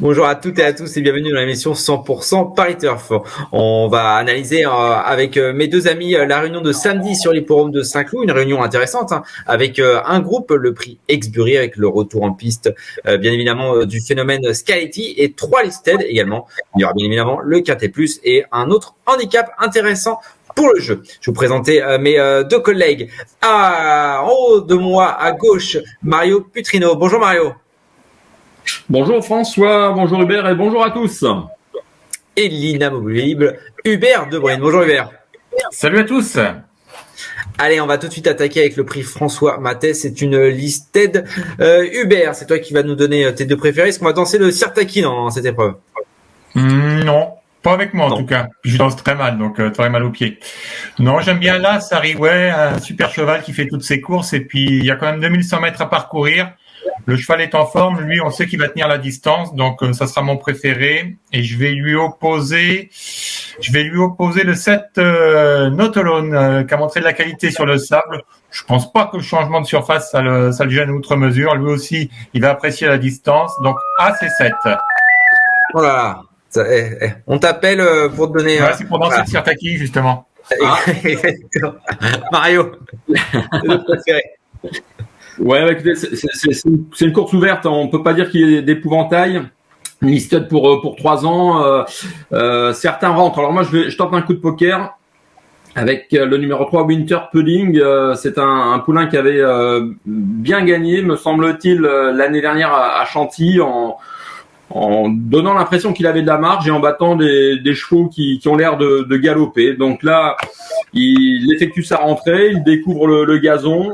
Bonjour à toutes et à tous et bienvenue dans l'émission 100% Paris Turf. On va analyser avec mes deux amis la réunion de samedi sur l'hippodrome de Saint-Cloud, une réunion intéressante avec un groupe, le prix Exbury avec le retour en piste bien évidemment du phénomène Scaleti et 3 listed également. Il y aura bien évidemment le Quintet Plus et un autre handicap intéressant pour le jeu. Je vais vous présenter mes deux collègues. En haut de moi, à gauche, Mario Putrino. Bonjour Mario. Bonjour François, bonjour Hubert et bonjour à tous. Et l'inamovible Hubert Debrune. Bonjour Hubert. Salut à tous. Allez, on va tout de suite attaquer avec le prix François Mathès. C'est une listed. Hubert, c'est toi qui vas nous donner tes deux préférés. Est-ce qu'on va danser le Sirtaki dans cette épreuve? Non, pas avec moi Non. en tout cas. Je danse très mal, donc t'aurais mal aux pieds. Non, j'aime bien là, Sariway, un super cheval qui fait toutes ses courses. Et puis, il y a quand même 2100 mètres à parcourir. Le cheval est en forme, lui, on sait qu'il va tenir la distance, donc ça sera mon préféré. Et je vais lui opposer le 7 Not Alone, qui a montré de la qualité sur le sable. Je pense pas que le changement de surface, ça le gêne outre mesure. Lui aussi, il va apprécier la distance. Donc, C7. Voilà. On t'appelle pour te donner. Ouais, c'est pour danser le Sirtaki, justement. Mario, le préféré. Ouais, écoutez, c'est une course ouverte, on peut pas dire qu'il y ait d'épouvantail. Listed pour 3 ans. Certains rentrent. Alors moi, je tente un coup de poker avec le numéro 3 Winter Pudding. C'est un poulain qui avait bien gagné, me semble-t-il, l'année dernière à Chantilly en donnant l'impression qu'il avait de la marge et en battant des chevaux qui ont l'air de galoper. Donc là, il effectue sa rentrée, il découvre le gazon,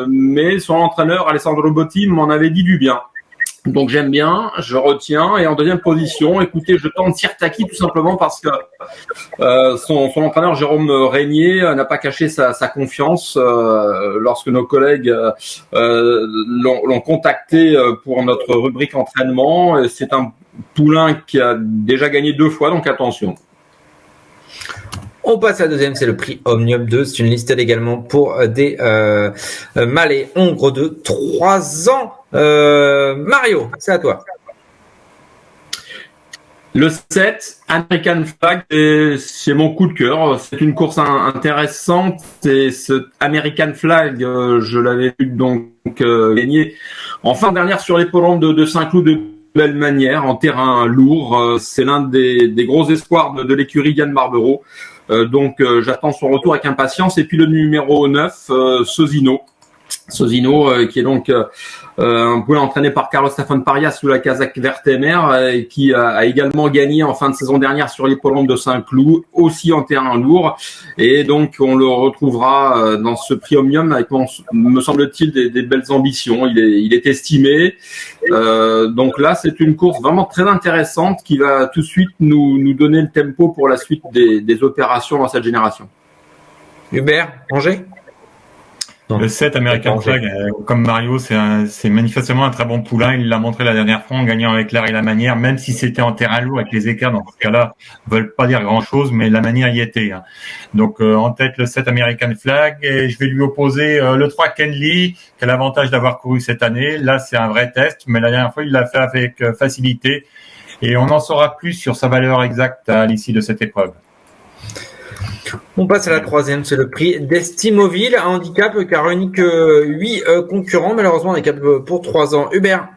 mais son entraîneur Alessandro Botti m'en avait dit du bien. Donc j'aime bien, je retiens. Et en deuxième position, écoutez, je tente Sirtaki tout simplement parce que son entraîneur Jérôme Régnier n'a pas caché sa confiance lorsque nos collègues l'ont contacté pour notre rubrique entraînement. C'est un poulain qui a déjà gagné 2 fois, donc attention. On passe à la deuxième, c'est le prix Omnium 2. C'est une liste également pour des mâles hongres de 3 ans. Mario, c'est à toi. Le 7, American Flag, c'est mon coup de cœur. C'est une course intéressante. Et ce American Flag, je l'avais vu donc gagner en fin dernière sur l'hippodrome de Saint-Cloud de belle manière, en terrain lourd. C'est l'un des gros espoirs de l'écurie Yann Barbero. Donc j'attends son retour avec impatience. Et puis le numéro 9, Sozino, qui est donc un poulain entraîné par Carlos Tafon Parias sous la casaque Vertemer, qui a également gagné en fin de saison dernière sur l'hippodrome de Saint-Cloud, aussi en terrain lourd. Et donc on le retrouvera dans ce prix Omnium avec, me semble-t-il, des belles ambitions. Il est estimé. Donc là, c'est une course vraiment très intéressante qui va tout de suite nous donner le tempo pour la suite des opérations dans cette génération. Hubert, Angers? Le 7 American Flag, comme Mario, c'est manifestement un très bon poulain. Il l'a montré la dernière fois en gagnant avec l'art et la manière, même si c'était en terrain lourd avec les écarts. Dans ce cas-là, veulent pas dire grand-chose, mais la manière y était. Donc en tête le 7 American Flag, et je vais lui opposer le 3 Kenley, qui a l'avantage d'avoir couru cette année. Là, c'est un vrai test, mais la dernière fois, il l'a fait avec facilité. Et on en saura plus sur sa valeur exacte à l'issue de cette épreuve. On passe à la troisième, c'est le prix d'Estimoville, un handicap qui a réuni que 8 concurrents, malheureusement handicap pour 3 ans. Hubert?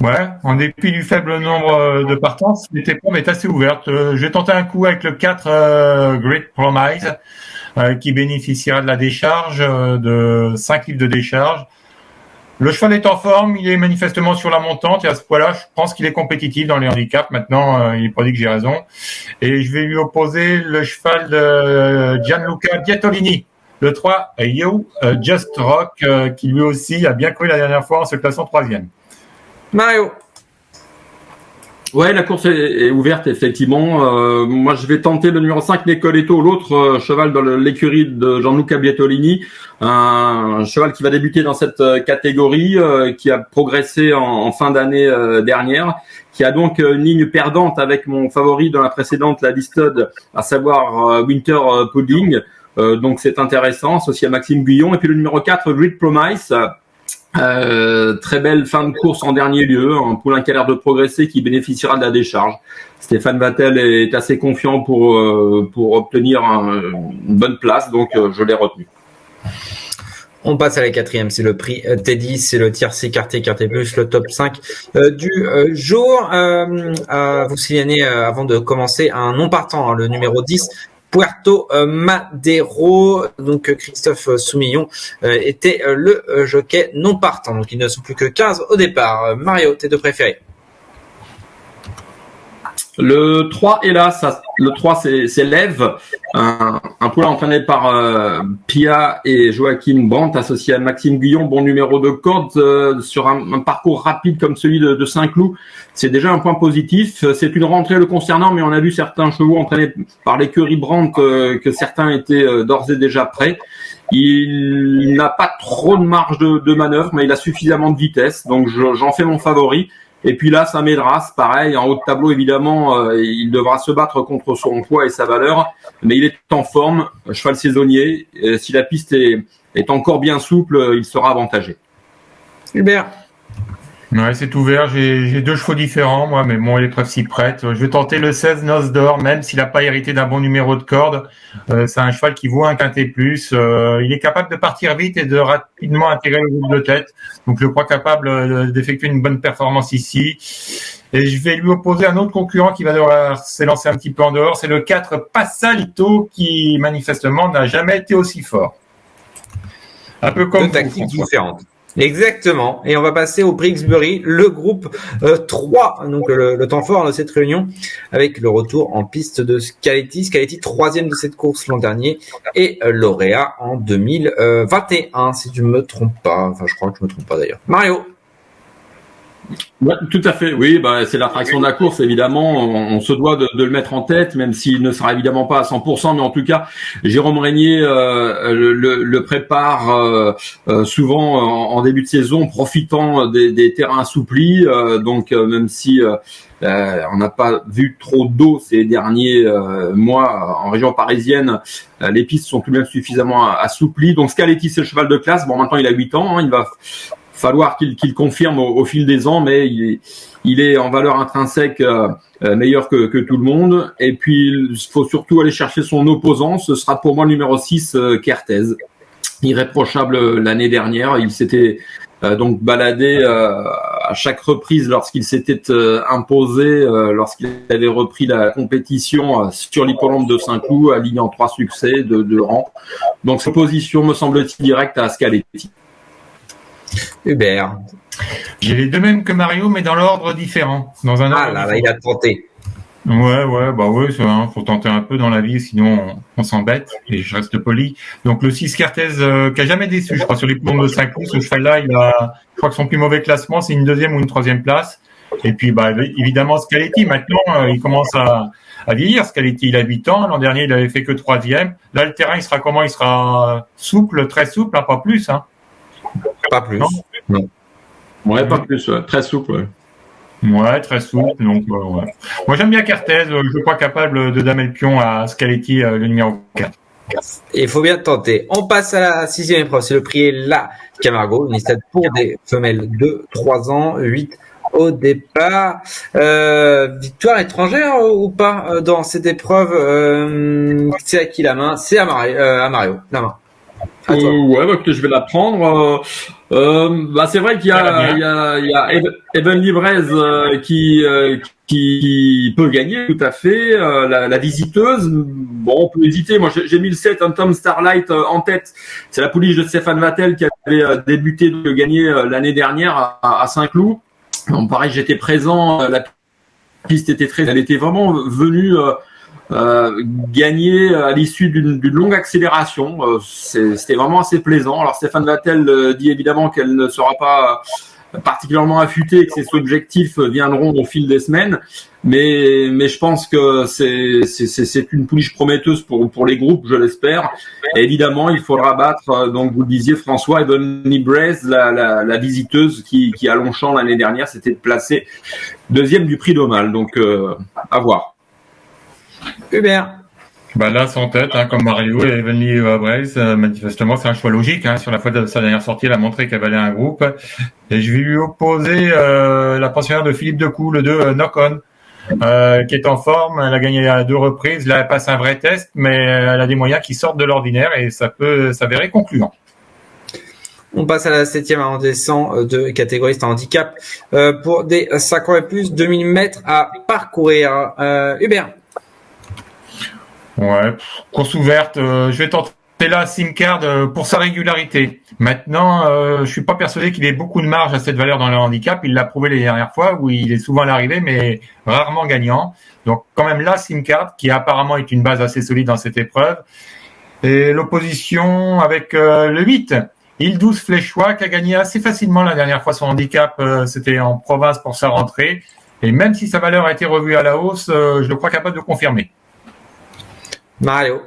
Ouais, en dépit du faible nombre de partants, cette épreuve est assez ouverte. Je vais tenter un coup avec le 4 Great Promise, qui bénéficiera de la décharge, de 5 livres de décharge. Le cheval est en forme, il est manifestement sur la montante et à ce point-là, je pense qu'il est compétitif dans les handicaps. Maintenant, il est pas dit que j'ai raison. Et je vais lui opposer le cheval de Gianluca Bietolini, le 3 You Just Rock, qui lui aussi a bien couru la dernière fois en se classant 3e. Mario? Ouais, la course est ouverte, effectivement. Moi, je vais tenter le numéro 5, Nicoletto, l'autre cheval dans l'écurie de Gianluca Bietolini. Un cheval qui va débuter dans cette catégorie, qui a progressé en fin d'année dernière, qui a donc une ligne perdante avec mon favori dans la précédente, la listed, à savoir Winter Pudding. Donc, c'est intéressant, associé à Maxime Guyon. Et puis le numéro 4, Great Promise, Très belle fin de course en dernier lieu, un poulain qui a l'air de progresser, qui bénéficiera de la décharge. Stéphane Vattel est assez confiant pour obtenir une bonne place, donc je l'ai retenu. On passe à la 4e, c'est le prix Teddy, c'est le tiercé écarté plus, le top 5 du jour. Vous signalez avant de commencer un non partant, le numéro 10, Puerto Madero. Donc Christophe Soumillon était le jockey non partant. Donc ils ne sont plus que 15 au départ. Mario, tes deux préférés? Le 3 est là, le 3 c'est Lev, un poulain entraîné par Pia et Joachim Brandt, associé à Maxime Guillon, bon numéro de corde sur un parcours rapide comme celui de Saint-Cloud. C'est déjà un point positif. C'est une rentrée le concernant, mais on a vu certains chevaux entraînés par l'écurie Brandt que certains étaient d'ores et déjà prêts. Il n'a pas trop de marge de manœuvre, mais il a suffisamment de vitesse, donc j'en fais mon favori. Et puis là, Saint-Médras, pareil, en haut de tableau, évidemment, il devra se battre contre son poids et sa valeur, mais il est en forme, cheval saisonnier. Si la piste est encore bien souple, il sera avantagé. Hubert. Ouais, c'est ouvert. J'ai deux chevaux différents, moi, mais bon, l'épreuve s'y prête. Je vais tenter le 16 Noce d'Or, même s'il n'a pas hérité d'un bon numéro de corde. C'est un cheval qui vaut un quintet plus. Il est capable de partir vite et de rapidement intégrer le groupe de tête. Donc, je crois capable d'effectuer une bonne performance ici. Et je vais lui opposer un autre concurrent qui va devoir s'élancer un petit peu en dehors. C'est le 4 Passalito, qui manifestement n'a jamais été aussi fort. Un peu comme deux tactiques différentes. Exactement. Et on va passer au prix Exbury, le groupe 3, donc le temps fort de cette réunion, avec le retour en piste de Scaletti. Scaletti, 3e de cette course l'an dernier, et lauréat en 2021, si je me trompe pas. Enfin, je crois que je me trompe pas d'ailleurs. Mario. Ouais, tout à fait. Oui, c'est l'attraction de la course, évidemment. On se doit de le mettre en tête, même s'il ne sera évidemment pas à 100%. Mais en tout cas, Jérôme Régnier le prépare souvent en début de saison, profitant des terrains assouplis. Donc, même si on n'a pas vu trop d'eau ces derniers mois en région parisienne, les pistes sont tout de même suffisamment assouplies. Donc, Scaletti, c'est le cheval de classe. Bon, maintenant, il a 8 ans. Il va falloir qu'il confirme au fil des ans, mais il est en valeur intrinsèque meilleur que tout le monde. Et puis, il faut surtout aller chercher son opposant. Ce sera pour moi le numéro 6, Kertez. Irréprochable l'année dernière. Il s'était donc baladé à chaque reprise lorsqu'il s'était imposé, lorsqu'il avait repris la compétition sur l'hippodrome de Saint-Cloud, alignant 3 succès de rang. Donc, sa position me semble-t-il directe à Scaletti. Hubert. J'ai les deux mêmes que Mario, mais dans l'ordre différent. Dans un ordre là, il a tenté. Ouais, ça, faut tenter un peu dans la vie, sinon on s'embête, et je reste poli. Donc le 6 Kertez, qui a jamais déçu, je crois, sur les plombs de Saint-Cloud, ce cheval-là, je crois que son plus mauvais classement, c'est une 2e ou une 3e place. Et puis, évidemment, Scaletti, maintenant, il commence à vieillir. Scaletti, il a 8 ans. L'an dernier, il avait fait que 3e. Là, le terrain, il sera comment? Il sera souple, très souple, hein, pas plus, hein. Pas plus. Non. Ouais, pas plus. Très souple. Ouais. Ouais, très souple. Donc, ouais. Moi, j'aime bien Kertez. Je crois capable de damer le pion à Scaletti, le numéro 4. Et il faut bien tenter. On passe à la 6e épreuve. C'est le prix La Camargo. Une liste pour des femelles de 3 ans, 8 au départ. Victoire étrangère ou pas dans cette épreuve? C'est à qui la main? C'est à Mario. La main. Je vais la prendre. C'est vrai qu'il y a Evan Livrez qui peut gagner tout à fait. La visiteuse, bon, on peut hésiter. Moi, j'ai mis le 7, un Tom Starlight en tête. C'est la pouliche de Stéphane Vattel qui avait débuté de gagner l'année dernière à Saint-Cloud. Donc, pareil, j'étais présent. La piste était elle était vraiment venue gagner à l'issue d'une longue accélération. C'était vraiment assez plaisant. Alors Stéphane Vattel dit évidemment qu'elle ne sera pas particulièrement affûtée et que ses objectifs viendront au fil des semaines, mais je pense que c'est une pouliche prometteuse pour les groupes, je l'espère. Et évidemment, il faudra battre, donc vous le disiez, François, Ebony Braze, la visiteuse qui à Longchamp l'année dernière s'était placée 2e du prix d'Aumale. Donc à voir. Hubert. Bah là, sans tête, comme Mario et Evenly Brace, manifestement, c'est un choix logique. Sur la fois de sa dernière sortie, elle a montré qu'elle valait un groupe. Et je vais lui opposer la pensionnaire de Philippe Decou, le 2 Knock On, qui est en forme. Elle a gagné à 2 reprises. Là, elle passe un vrai test, mais elle a des moyens qui sortent de l'ordinaire et ça peut s'avérer concluant. On passe à la 7e arrondissement de catégorie handicap pour des 5 ans et plus, 2000 mètres à parcourir. Hubert. Ouais, course ouverte. Je vais tenter là Simcard pour sa régularité. Maintenant, je suis pas persuadé qu'il ait beaucoup de marge à cette valeur dans le handicap. Il l'a prouvé les dernières fois où il est souvent à l'arrivée, mais rarement gagnant. Donc quand même là Simcard, qui apparemment est une base assez solide dans cette épreuve. Et l'opposition avec le 8, Il 12 Fléchois, qui a gagné assez facilement la dernière fois son handicap. C'était en province pour sa rentrée. Et même si sa valeur a été revue à la hausse, je le crois capable de confirmer. Mario.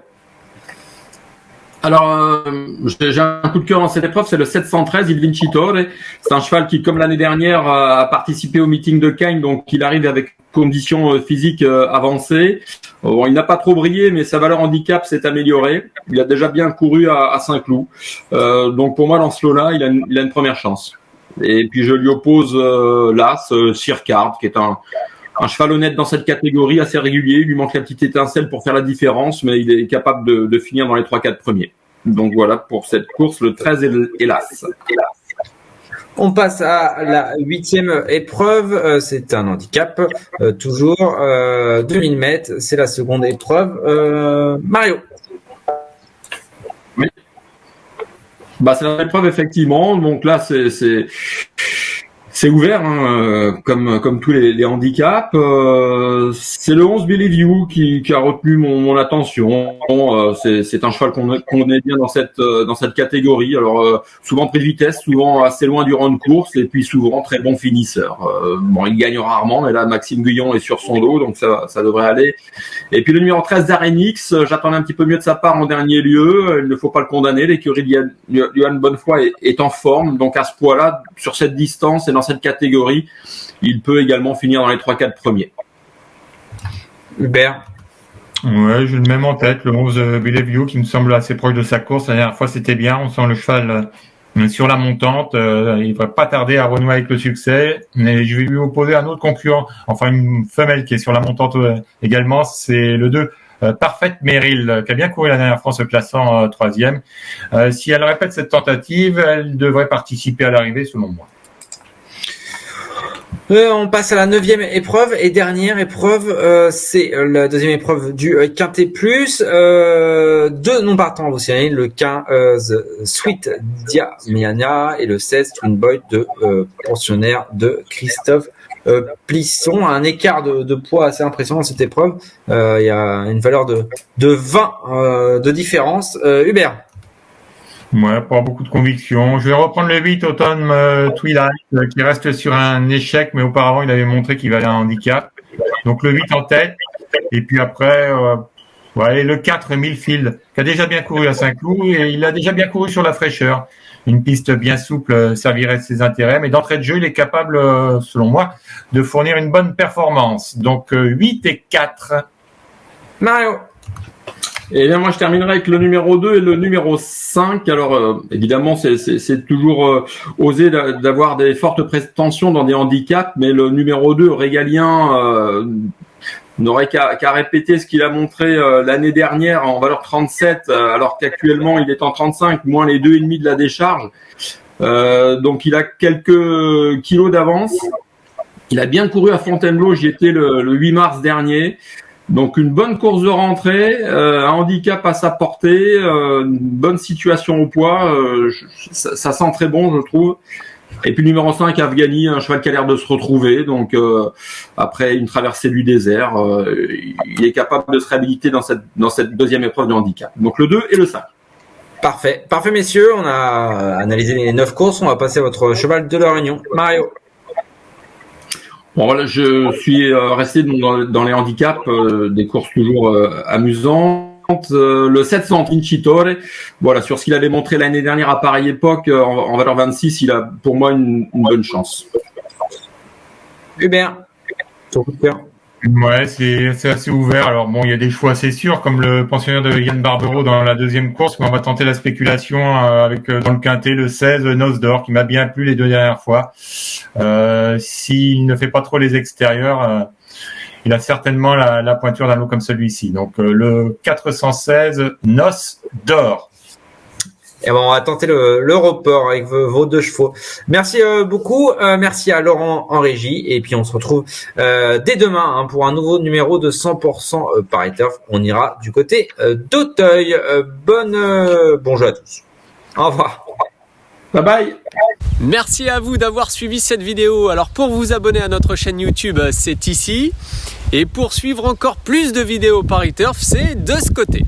Alors, j'ai un coup de cœur dans cette épreuve, c'est le 713, Il Vincitore. C'est un cheval qui, comme l'année dernière, a participé au meeting de Cagnes, donc il arrive avec conditions physiques avancées. Bon, il n'a pas trop brillé, mais sa valeur handicap s'est améliorée. Il a déjà bien couru à Saint-Cloud. Donc pour moi, dans ce lot-là, il a une première chance. Et puis je lui oppose l'As, Sircard, qui est un cheval honnête dans cette catégorie, assez régulier. Il lui manque la petite étincelle pour faire la différence, mais il est capable de finir dans les 3-4 premiers. Donc voilà pour cette course, le 13 et l'As. On passe à la 8e épreuve. C'est un handicap, toujours 2000 mètres. C'est la seconde épreuve. Mario. Oui. C'est l'épreuve effectivement. Donc là, c'est ouvert, comme tous les handicaps. C'est le 11 Believe You qui a retenu mon attention. C'est un cheval qu'on connaît bien dans cette catégorie. Alors souvent pris de vitesse, souvent assez loin du rang de course, et puis souvent très bon finisseur. Il gagne rarement, mais là Maxime Guyon est sur son dos, donc ça devrait aller. Et puis le numéro 13 Zarenix, j'attendais un petit peu mieux de sa part en dernier lieu. Il ne faut pas le condamner. L'écurie de Johan Bonnefoy est en forme, donc à ce poids-là, sur cette distance et dans cette catégorie, il peut également finir dans les 3-4 premiers. Hubert. Ouais, j'ai le même en tête, le 11 Believe You, qui me semble assez proche de sa course. La dernière fois, c'était bien. On sent le cheval sur la montante. Il devrait pas tarder à renouer avec le succès. Mais je vais lui opposer un autre concurrent, enfin une femelle qui est sur la montante également. C'est le 2 Parfaite Meryl, qui a bien couru la dernière fois, se classant 3e. Si elle répète cette tentative, elle devrait participer à l'arrivée, selon moi. On passe à la 9e épreuve et dernière épreuve, c'est la deuxième épreuve du Quintet Plus. Deux non partants, vous savez, le 15 Sweet Diamiana et le 16 Twin Boy de pensionnaire de Christophe Plisson. Un écart de poids assez impressionnant dans cette épreuve. Il y a une valeur de 20 de différence. Hubert. Ouais, pas beaucoup de conviction. Je vais reprendre le 8 Autumn Twilight, qui reste sur un échec, mais auparavant il avait montré qu'il valait un handicap. Donc le 8 en tête. Et puis après, le 4 Millfield, qui a déjà bien couru à Saint-Cloud, et il a déjà bien couru sur la fraîcheur. Une piste bien souple servirait de ses intérêts, mais d'entrée de jeu, il est capable, selon moi, de fournir une bonne performance. Donc 8 et 4. Mario. Et bien moi je terminerai avec le numéro 2 et le numéro 5. Alors évidemment c'est toujours osé d'avoir des fortes prétentions dans des handicaps, mais le numéro 2 régalien n'aurait qu'à répéter ce qu'il a montré l'année dernière en valeur 37, alors qu'actuellement il est en 35, moins les 2,5 de la décharge. Donc il a quelques kilos d'avance. Il a bien couru à Fontainebleau, j'y étais le 8 mars dernier. Donc une bonne course de rentrée, un handicap à sa portée, une bonne situation au poids, ça sent très bon je trouve. Et puis numéro 5 Afghani, un cheval qui a l'air de se retrouver, donc après une traversée du désert, il est capable de se réhabiliter dans cette deuxième épreuve de handicap. Donc le 2 et le 5. Parfait messieurs, on a analysé les 9 courses, on va passer à votre cheval de la Réunion. Mario. Bon voilà, je suis resté dans les handicaps, des courses toujours amusantes. Le 700 Vincitore, voilà, sur ce qu'il avait montré l'année dernière à pareille époque, en valeur 26, il a pour moi une bonne chance. Hubert, ton coup de cœur. Ouais, c'est assez ouvert. Alors bon, il y a des choix assez sûrs, comme le pensionnaire de Yann Barbero dans la deuxième course, mais on va tenter la spéculation avec dans le quintet le 16 Noce d'Or, qui m'a bien plu les 2 dernières fois. S'il ne fait pas trop les extérieurs, il a certainement la pointure d'un lot comme celui-ci. Donc le 416 Noce d'Or. Et bon, on va tenter le report avec vos 2 chevaux. Merci beaucoup. Merci à Laurent en régie. Et puis, on se retrouve dès demain pour un nouveau numéro de 100% Paris Turf. On ira du côté d'Auteuil. Bon jeu à tous. Au revoir. Bye bye. Merci à vous d'avoir suivi cette vidéo. Alors, pour vous abonner à notre chaîne YouTube, c'est ici. Et pour suivre encore plus de vidéos Paris Turf, c'est de ce côté.